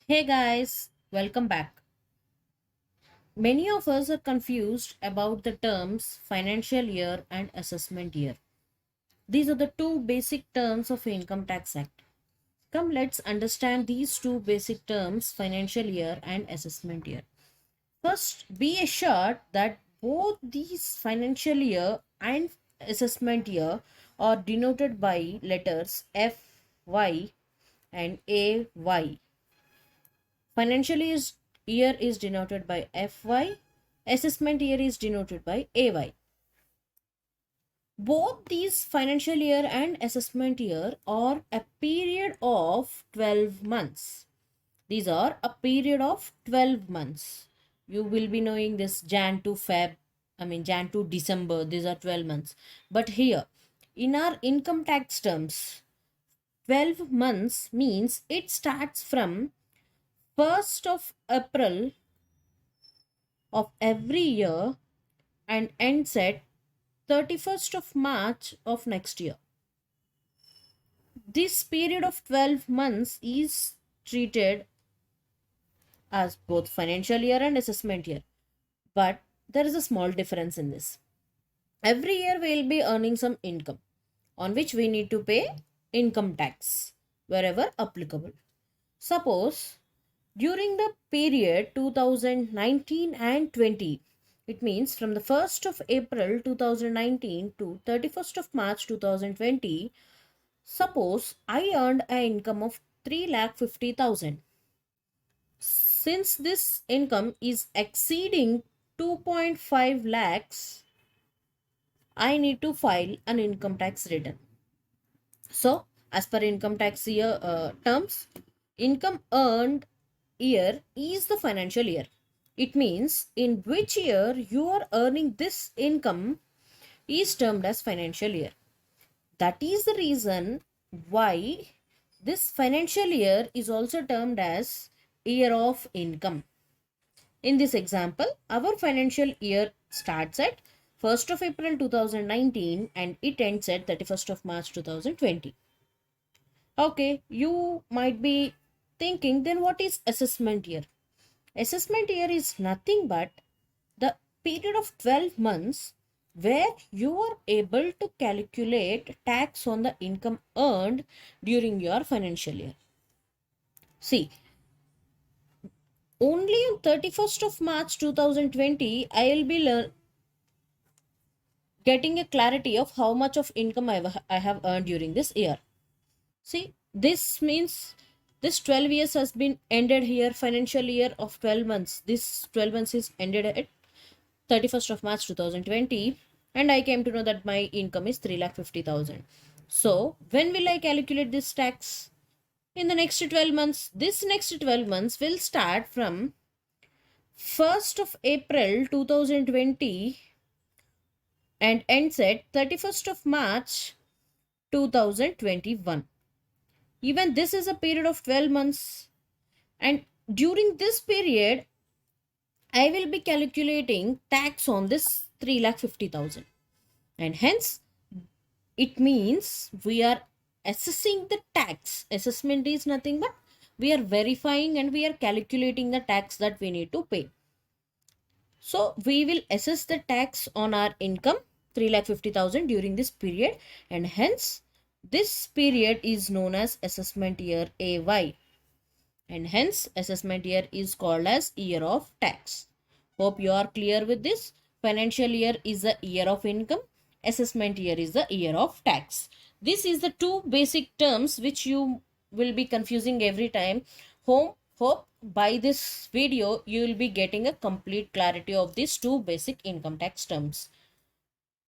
Hey guys, welcome back. Many of us are confused about the terms financial year and assessment year. These are the two basic terms of Income Tax Act. Come, let's understand these two basic terms financial year and assessment year. First, be assured that both these financial year and assessment year are denoted by letters FY and AY. Financial year is denoted by FY, assessment year is denoted by AY. Both these financial year and assessment year are a period of 12 months. These are a period of 12 months. You will be knowing this Jan to December, these are 12 months. But here, in our income tax terms, 12 months means it starts from 1st of April of every year and ends at 31st of March of next year. This period of 12 months is treated as both financial year and assessment year. But there is a small difference in this. Every year we will be earning some income on which we need to pay income tax wherever applicable. Suppose during the period 2019 and 20, it means from the 1st of April 2019 to 31st of March 2020, suppose I earned an income of 3,50,000. Since this income is exceeding 2.5 lakhs, I need to file an income tax return. So, as per income tax year terms, income earned year is the financial year. It means in which year you are earning this income is termed as financial year. That is the reason why this financial year is also termed as year of income. In this example, our financial year starts at 1st of April 2019 and it ends at 31st of March 2020. Okay, you might be thinking, then what is assessment year? Assessment year is nothing but the period of 12 months where you are able to calculate tax on the income earned during your financial year. See, only on 31st of March 2020, I will be getting a clarity of how much of income I have earned during this year. See, this means this 12 years has been ended here, financial year of 12 months. This 12 months is ended at 31st of March 2020 and I came to know that my income is 3,50,000. So, when will I calculate this tax? In the next 12 months. This next 12 months will start from 1st of April 2020 and ends at 31st of March 2021. Even this is a period of 12 months. And during this period, I will be calculating tax on this 3,50,000. And hence, it means we are assessing the tax. Assessment is nothing but we are verifying and we are calculating the tax that we need to pay. So we will assess the tax on our income 3,50,000 during this period and hence this period is known as assessment year AY and hence assessment year is called as year of tax. Hope you are clear with this. Financial year is the year of income, assessment year is the year of tax. This is the two basic terms which you will be confusing every time. Hope by this video you will be getting a complete clarity of these two basic income tax terms.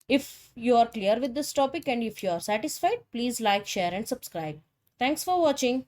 If you are clear with this topic and if you are satisfied, please like, share and subscribe. Thanks for watching.